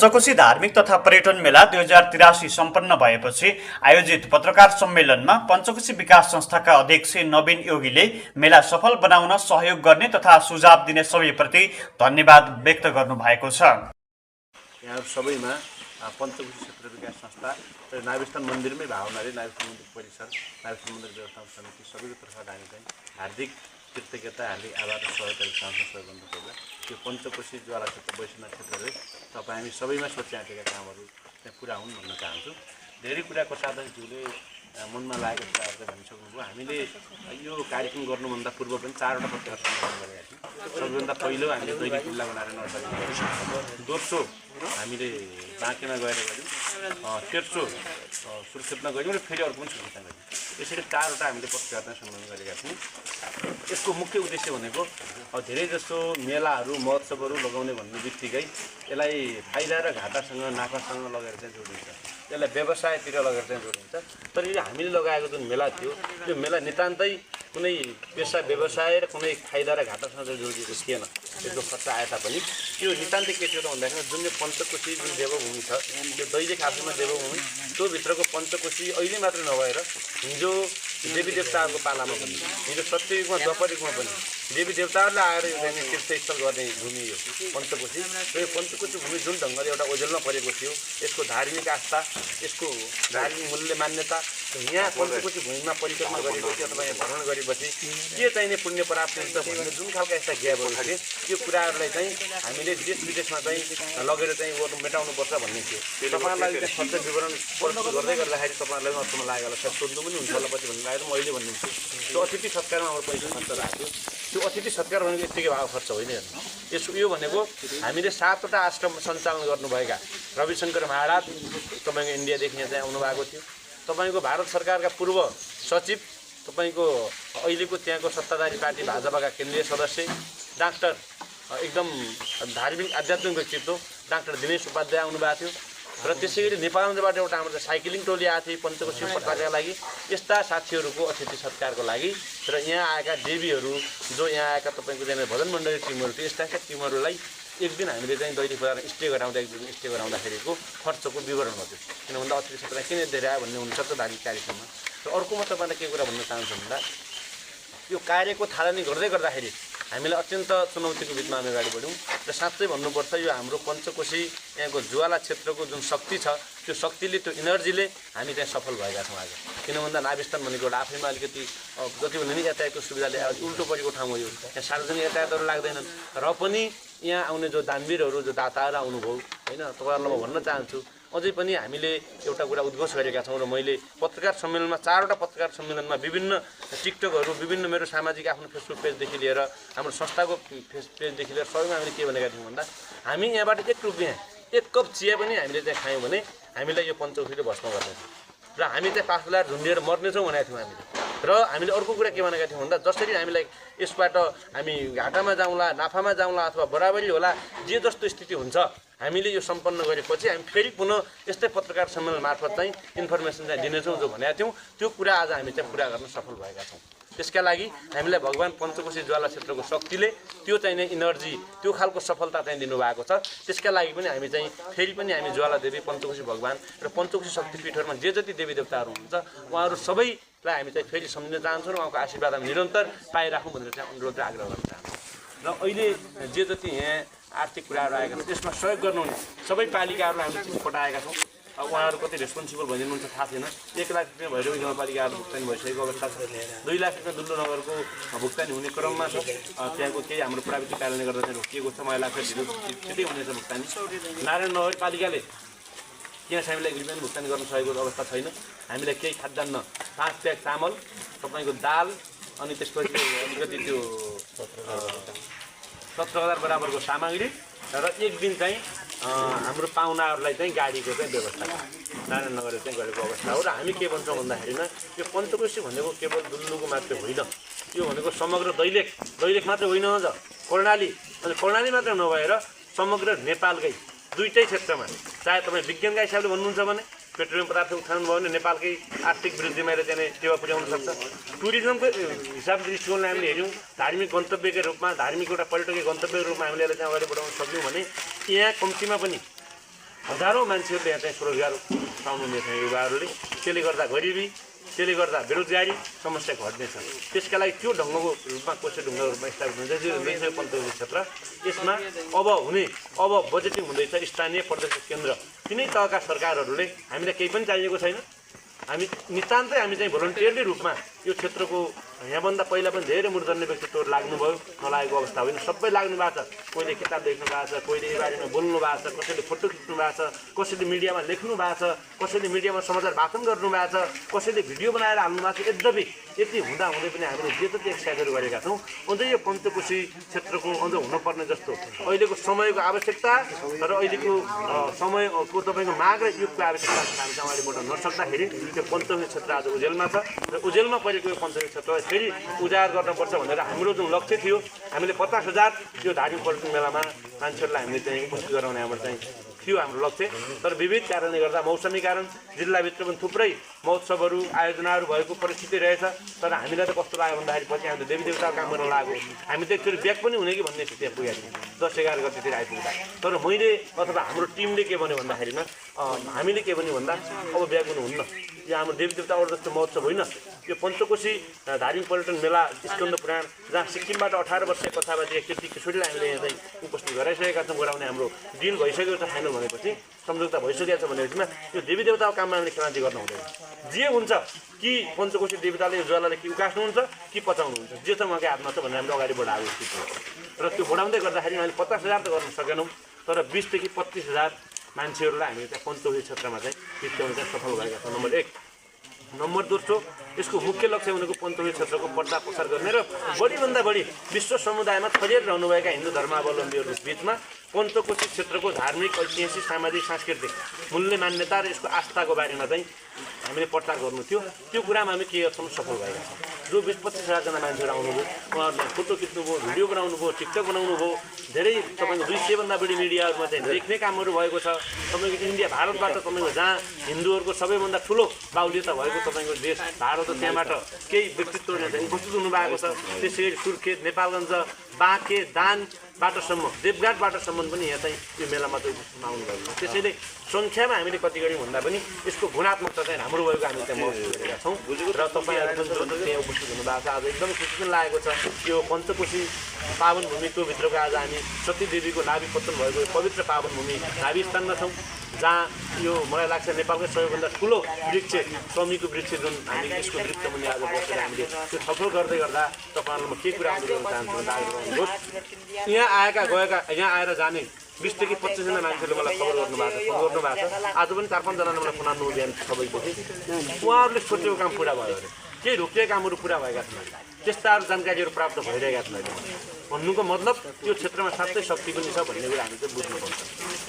पञ्चकोशी धार्मिक तथा पर्यटन मेला 2083 सम्पन्न भएपछि आयोजित पत्रकार सम्मेलनमा पञ्चकोशी विकास संस्थाका अध्यक्ष नवीन योगीले मेला सफल बनाउन सहयोग गर्ने तथा सुझाव दिने सबैप्रति धन्यवाद व्यक्त गर्नुभएको छ। यहाँ सबैमा पञ्चकोशी क्षेत्र विकास संस्था र नाभिस्थान मन्दिरमै भावनाले नाभिस्थान मन्दिर परिसर, नाभिस्थान मन्दिर व्यवस्थापन समिति सबैको तर्फबाट हामी चाहिँ हार्दिक कृतज्ञता, हार्दिक आभार र सहयोगका साथमा सहयोग गर्नुपर्दा यो पञ्चकोशी ज्वाला क्षेत्र वैष्णव क्षेत्रले तपाईँ हामी सबैमा सोचिआँटेका कामहरू त्यहाँ पुरा हुन् भन्न चाहन्छु। धेरै कुराको साधकज्यूले मनमा लागेको कुराहरू चाहिँ भनिसक्नुभयो। हामीले यो कार्यक्रम गर्नुभन्दा पूर्व पनि 4वटा पत्रकार सम्मेलन गरेका थियौँ। सबैभन्दा पहिलो हामीले दैनिक जिल्ला बनाएर नर्सरी गऱ्यौँ। दोस्रो हामीले बाँकेमा गएर गऱ्यौँ। तेस्रो सुर्खेतमा गऱ्यौँ र फेरि अर्को पनि सुर्खेतमा गऱ्यौँ। यसरी 4वटा हामीले पत्रकार सम्मेलन गरेका थियौँ। यसको मुख्य उद्देश्य भनेको धेरै जसो मेलाहरू महोत्सवहरू लगाउने भन्ने बित्तिकै यसलाई फाइदा र घाटासँग नाफासँग लगेर चाहिँ जोडिन्छ, यसलाई व्यवसायतिर लगेर चाहिँ जोडिन्छ। तर यो हामीले लगाएको जुन मेला थियो त्यो मेला नितान्तै कुनै पेसा व्यवसाय र कुनै फाइदा र घाटासँग चाहिँ जोडिएको थिएन। त्यसको खर्च आए तापनि त्यो नितान्तै के थियो त भन्दाखेरि जुन यो पञ्चकोशी जुन देवभूमि छ त्यो दैलेख आफूमा देवभूमि, त्यो भित्रको पञ्चकोशी अहिले मात्र नभएर हिजो देवी देवताहरूको पालामा पनि, हिजो सत्ययुगमा द्वापरयुगमा पनि देवी देवताहरूले आएर यो तीर्थस्थल गर्ने भूमि यो पञ्चकोशी। र यो पञ्चकोशी भूमि जुन ढङ्गले एउटा ओझेलमा परेको थियो, यसको धार्मिक आस्था, यसको धार्मिक मूल्य मान्यता, यहाँ पञ्चकोशी भूमिमा परिक्रमा गरेपछि अथवा यहाँ भ्रमण गरेपछि के चाहिने पुण्य प्राप्त हुन्छ भन्ने जुन खालका यस्ता ज्ञापहरू थिए त्यो कुराहरूलाई चाहिँ हामीले देश विदेशमा चाहिँ लगेर चाहिँ मेटाउनुपर्छ भन्ने थियो। तपाईँहरूलाई चाहिँ खर्च विवरण प्रस्तुत गर्दै गर्दाखेरि तपाईँहरूलाई अर्थमा लागेर सायद सोध्नु पनि हुन्छ होला पछि भन्ने लागेर म अहिले भनिदिन्छु। त्यो अतिथि सत्कारमा हाम्रो पैसा खर्च राख्यो। त्यो अतिथि सत्कार भनेको यत्तिकै भाव खर्च होइन। यो भनेको हामीले 7वटा आश्रम सञ्चालन गर्नुभएका रविशङ्कर महाराज तपाईँको इन्डियादेखि यहाँ चाहिँ आउनुभएको थियो। तपाईँको भारत सरकारका पूर्व सचिव, तपाईँको अहिलेको त्यहाँको सत्ताधारी पार्टी भाजपाका केन्द्रीय सदस्य, डाक्टर एकदम धार्मिक आध्यात्मिक व्यक्तित्व डाक्टर दिनेश उपाध्याय आउनुभएको थियो। र त्यसै गरी नेपालबाट एउटा हाम्रो साइक्लिङ टोली आएको थियो पञ्चकोशी पटनाका लागि। यस्ता साथीहरूको अतिथि सत्कारको लागि र यहाँ आएका देवीहरू जो यहाँ आएका तपाईँको त्यहाँनिर भजन मण्डली टिमहरू थियो, यस्ता टिमहरूलाई एक दिन हामीले चाहिँ दैनिक बजारमा स्टे गराउँदा एक दिन स्टे गराउँदाखेरिको खर्चको विवरण गर्छौँ। किन भन्दा अतिथि सत्कार किन धेरै आयो भन्ने हुनसक्छ धार्मिक कार्यक्रममा। र अर्को म तपाईँलाई के कुरा भन्न चाहन्छु भन्दा यो कार्यको थालनी गर्दै गर्दाखेरि हामीलाई अत्यन्त चुनौतीको बिचमा हामी अगाडि बढ्यौँ। र साँच्चै भन्नुपर्छ यो हाम्रो पञ्चकोशी यहाँको ज्वाला क्षेत्रको जुन शक्ति छ त्यो शक्तिले, त्यो इनर्जीले हामी चाहिँ सफल भएका छौँ आज। किन भन्दा नाभिस्थान भनेको एउटा आफैमा अलिकति जति भन्ने नि यातायातको सुविधाले उल्टो परेको ठाउँ हो यो। यहाँ सार्वजनिक यातायातहरू लाग्दैनन् र पनि यहाँ आउने जो दानवीरहरू जो दाताहरू आउनुभयो होइन, तपाईँहरूलाई म भन्न चाहन्छु अझै पनि हामीले एउटा कुरा उद्घोष गरेका छौँ। र मैले पत्रकार सम्मेलनमा 4वटा पत्रकार सम्मेलनमा विभिन्न टिकटकहरू, विभिन्न मेरो सामाजिक आफ्नो फेसबुक पेजदेखि लिएर हाम्रो संस्थाको पेजदेखि लिएर सबैमा हामीले के भनेका थियौँ भन्दा हामी यहाँबाट 1 रुपियाँ 1 कप चिया पनि हामीले चाहिँ खायौँ भने हामीलाई यो पञ्चकोशीले भस्म गर्नेछ र हामी चाहिँ पास लगाएर झुन्डिएर मर्नेछौँ भनेका थियौँ हामीले। र हामीले अर्को कुरा के भनेका थियौँ भन्दा जसरी हामीलाई यसबाट हामी घाटामा जाउँला, नाफामा जाउँला अथवा बराबरी होला, जे जस्तो स्थिति हुन्छ हामीले यो सम्पन्न गरेपछि हामी फेरि पुनः यस्तै पत्रकार सम्मेलन मार्फत चाहिँ इन्फर्मेसन चाहिँ दिनेछौँ जो भनेका थियौँ। त्यो कुरा आज हामी चाहिँ पुरा गर्न सफल भएका छौँ। त्यसका लागि हामीलाई भगवान् पञ्चकोशी ज्वाला क्षेत्रको शक्तिले त्यो चाहिने इनर्जी, त्यो खालको सफलता चाहिँ दिनुभएको छ। त्यसका लागि पनि हामी चाहिँ फेरि पनि हामी ज्वाला देवी, पञ्चकोशी भगवान् र पञ्चकोशी शक्तिपीठहरूमा जे जति देवी देवताहरू हुनुहुन्छ उहाँहरू सबैलाई हामी चाहिँ फेरि सम्झिन चाहन्छौँ र उहाँको आशीर्वाद हामी निरन्तर पाइराखौँ भनेर चाहिँ अनुरोध र आग्रह गर्न चाहन्छौँ। र अहिले जे जति यहाँ आर्थिक कुराहरू आएका छन् त्यसमा सहयोग गर्नुहुने सबै पालिकाहरूलाई हामीले चिठी पठाएका छौँ। अब उहाँहरू कति रेस्पोन्सिबल भइदिनुहुन्छ थाहा छैन। 1 लाख रुपियाँ भैरवी गाउँपालिकाहरू भुक्तानी भइसकेको अवस्था छ। 2 लाख रुपियाँ दुल्लो नगरको भुक्तानी हुने क्रममा छ। त्यहाँको केही हाम्रो प्राविधिक कारणले गर्दा चाहिँ रोकिएको छ। मलाई लाग्छ छिटै हुनेछ भुक्तानी। नारायण नगरपालिकाले किन हामीलाई 1 रुपियाँ भुक्तानी गर्न सकेको अवस्था छैन। हामीलाई केही खाद्यान्न 5 ब्याग चामल, तपाईँको दाल, अनि त्यसपछि अलिकति त्यो 17,000 बराबरको सामग्री र एक दिन चाहिँ हाम्रो पाहुनाहरूलाई चाहिँ गाडीको चाहिँ व्यवस्था छ। नारायण नगर चाहिँ गरेको अवस्था हो। र हामी के भन्छौँ भन्दाखेरिमा यो पञ्चकोशी भनेको केवल दुल्लुको मात्र होइन, यो भनेको समग्र दैलेख मात्र होइन अझ कर्णाली, अनि कर्णाली मात्र नभएर समग्र नेपालकै दुईटै क्षेत्रमा, चाहे तपाईँ विज्ञानका हिसाबले भन्नुहुन्छ भने पेट्रोलियम पदार्थ उत्खनन भयो भने नेपालकै आर्थिक वृद्धिमा चाहिँ टेवा पुर्याउन सक्छ। टुरिज्मको हिसाब दृष्टिकोणले हामीले हेऱ्यौँ, धार्मिक गन्तव्यकै रूपमा, धार्मिक एउटा पर्यटकीय गन्तव्यको रूपमा हामीले यसलाई चाहिँ अगाडि बढाउन सक्यौँ भने यहाँ कम्तीमा पनि हजारौँ मान्छेहरूले यहाँ चाहिँ स्वरोजगार पाउनुहुनेछ युवाहरूले। त्यसले गर्दा गरिबी, त्यसले गर्दा बेरोजगारी समस्या घट्नेछ। त्यसका लागि त्यो ढङ्गको रूपमा कसरी ढङ्गको रूपमा स्थापित हुन्छ पञ्चायत क्षेत्र यसमा अब बजेटिङ हुँदैछ। स्थानीय प्रदेश केन्द्र तिनै तहका सरकारहरूले हामीलाई केही पनि चाहिएको छैन। हामी नितान्तै हामी चाहिँ भोलन्टियरली रूपमा यो क्षेत्रको यहाँभन्दा पहिला पनि धेरै मूर्धन्य व्यक्तित्वहरू लाग्नुभयो, नलागेको अवस्था होइन, सबै लाग्नु भएको छ। कोहीले किताब लेख्नु भएको छ, कोहीले यो बारेमा बोल्नु भएको छ, कसैले फोटो खिच्नु भएको छ, कसैले मिडियामा लेख्नु भएको छ, कसैले मिडियामा समाचार भाषण गर्नु भएको छ, कसैले भिडियो बनाएर हाल्नु भएको छ। यद्यपि यति हुँदाहुँदै पनि हामीले जे जति एक्सर्साइजहरू गरेका छौँ अझै यो पञ्चकोशी क्षेत्रको अझ हुनुपर्ने जस्तो अहिलेको समयको आवश्यकता र अहिलेको समयको तपाईँको माग र युगको आवश्यकता हामी चाहिँ अगाडि बढ्न नसक्दाखेरि त्यो पञ्चकोशी क्षेत्र आज उजेलमा छ र उजेलमा पहिलेको यो पञ्चकोशी क्षेत्रलाई फेरि उजागर गर्नुपर्छ भनेर हाम्रो जुन लक्ष्य थियो, हामीले 50,000 यो धार्मिक पर्यटन मेलामा मान्छेहरूलाई हामीले चाहिँ उपस्थित गराउने हाम्रो चाहिँ थियो हाम्रो लक्ष्य। तर विविध कारणले गर्दा मौसमी कारण जिल्लाभित्र पनि थुप्रै महोत्सवहरू आयोजनाहरू भएको परिस्थिति रहेछ। तर हामीलाई त कस्तो लाग्यो भन्दाखेरि पछि हामीले देवी देवताको काम गर्न लाग्यो, हामी त एकचोटि ब्याक पनि हुने कि भन्ने स्थिति पुगेको थियो 10-11 गतितिर आइपुग्दा। तर मैले अथवा हाम्रो टिमले के भन्यो भन्दाखेरिमा हामीले के भन्यो भन्दा अब ब्याक पनि हुन्न, यो हाम्रो देवी देवताबाट जस्तो महोत्सव होइन, यो पञ्चकोशी धार्मिक पर्यटन मेला स्कन्द पुराण जहाँ सिक्किमबाट 18 वर्षीय कथावादी एकचोटि किशोरीलाई हामीले यहाँ चाहिँ उपस्थित गराइसकेका छौँ, गराउने हाम्रो डिल भइसकेको छ फाइनल भनेपछि सम्झौता भइसकेको छ भनेपछिमा यो देवी देवताको काममा हामीले खेलाँची गर्नु हुँदैन। जे हुन्छ कि पञ्चकोशी देवताले यो ज्वालाले कि उकास्नुहुन्छ कि पचाउनुहुन्छ, जे छ उहाँकै हातमा छ भनेर हामीले अगाडि बढाएको स्थिति हो। र त्यो बढाउँदै गर्दाखेरि हामीले 50,000 त गर्न सकेनौँ, तर 20,000 देखि 25,000 मान्छेहरूलाई हामीले त्यहाँ पञ्चकोशी क्षेत्रमा चाहिँ जित्याउन चाहिँ सफल भएका छौँ। नम्बर 1। नम्बर दोस्रो, यसको मुख्य लक्ष्य भनेको पञ्चकोशी क्षेत्रको प्रचार प्रसार गर्ने र बढीभन्दा बढी विश्व समुदायमा छरिएर रहनुभएका हिन्दू धर्मावलम्बीहरू बिचमा पञ्चकोशी क्षेत्रको धार्मिक, ऐतिहासिक, सामाजिक, सांस्कृतिक मूल्य मान्यता र यसको आस्थाको बारेमा चाहिँ हामीले प्रचार गर्नु थियो। त्यो कुरामा हामी के गर्छौँ सफल भएका छौँ। जो 20-25,000 जना मान्छेहरू आउनुभयो, उहाँहरूले फोटो खिच्नुभयो, भिडियो बनाउनु भयो, टिकटक बनाउनु भयो, धेरै तपाईँको 200 भन्दा बढी मिडियाहरूमा चाहिँ लेख्ने कामहरू भएको छ। तपाईँको इन्डिया भारतबाट तपाईँको जहाँ हिन्दूहरूको सबैभन्दा ठुलो बाहुल्यता भएको तपाईँको देश भारत, त्यहाँबाट केही व्यक्तित्वहरूले चाहिँ उपस्थित हुनुभएको छ। त्यसै गरी सुर्खेत, नेपालगञ्ज, बाँके, दानबाटसम्म, देवघाटबाटसम्म पनि यहाँ चाहिँ यो मेलामा चाहिँ उपस्थित आउनुभएको छ। त्यसैले सङ्ख्यामा हामीले कति गऱ्यौँ भन्दा पनि यसको गुणात्मकता चाहिँ राम्रो भएको हामीले त्यहाँ महसुस गरेका छौँ। र तपाईँहरू त्यहाँ उपस्थित हुनुभएको छ। आज एकदमै खुसी पनि लागेको छ। यो पञ्चकोशी पावन भूमिको भित्रको आज हामी सती देवीको नाभि पतन भएको पवित्र पावन भूमि नाभि स्थानमा छौँ, जहाँ यो मलाई लाग्छ नेपालकै सबैभन्दा ठुलो वृक्ष शमीको वृक्ष जुन हामी यसको वृक्ष मुनि आज बसेर हामीले त्यो छलफल गर्दै गर्दा तपाईँहरूलाई म के कुरा गर्न चाहन्छु भन्दा आग्रह यहाँ आएका गएका, यहाँ आएर जाने 20 देखि 25 जना मान्छेले मलाई खबर गर्नुभएको छ, फोन गर्नुभएको छ। आज पनि 4-5 जनाले मलाई फोन आउनु बिहान सबैदेखि उहाँहरूले सोचेको काम पुरा भयो अरे, केही रोकिएका कामहरू पुरा भएका छन्, त्यस्ताहरू जानकारीहरू प्राप्त भइरहेका छन्। भन्नुको मतलब यो क्षेत्रमा साँच्चै शक्ति पनि छ भन्ने कुरा हामी चाहिँ बुझ्नुपर्छ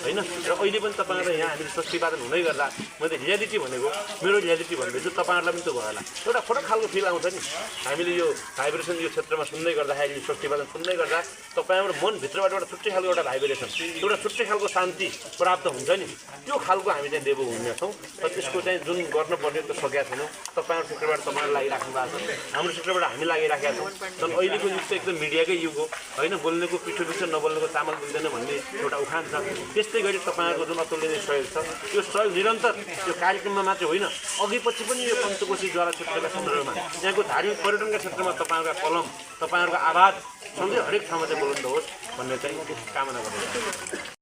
होइन। र अहिले पनि तपाईँहरूलाई यहाँ हामीले स्वस्तिवादन हुँदै गर्दा मैले रियालिटी भनेको मेरो रियालिटी भन्दैछु, तपाईँहरूलाई पनि त्यो भयो होला, एउटा फरक खालको फिल आउँछ नि। हामीले यो भाइब्रेसन यो क्षेत्रमा सुन्दै गर्दाखेरि स्वस्तिवादन सुन्दै गर्दा तपाईँहाम्रो मनभित्रबाट एउटा छुट्टै खालको एउटा भाइब्रेसन, एउटा छुट्टै खालको शान्ति प्राप्त हुन्छ नि, त्यो खालको हामी चाहिँ देव हुनेछौँ। र त्यसको चाहिँ जुन गर्नुपर्ने त्यो सकेका छैनौँ। तपाईँहरूको क्षेत्रबाट तपाईँहरू लागिराख्नु भएको छ, हाम्रो क्षेत्रबाट हामी लागिराखेका छौँ। झन् अहिलेको युग चाहिँ एकदम मिडियाकै युग हो होइन, बोल्नेको पिठो दुख्छ नबोल्नेको चामल दुख्दैन भन्ने एउटा उखान छ। त्यस्तै गरी तपाईँहरूको जुन अतुलनीय सहयोग छ, यो सहयोग निरन्तर यो कार्यक्रममा मात्रै होइन, अघि पछि पनि यो पञ्चकोशी ज्वाला क्षेत्रका सन्दर्भमा यहाँको धार्मिक पर्यटनका क्षेत्रमा तपाईँहरूका कलम, तपाईँहरूको आवाज सँगै हरेक ठाउँमा चाहिँ बुलन्द होस् भन्ने चाहिँ कामना गर्दछु।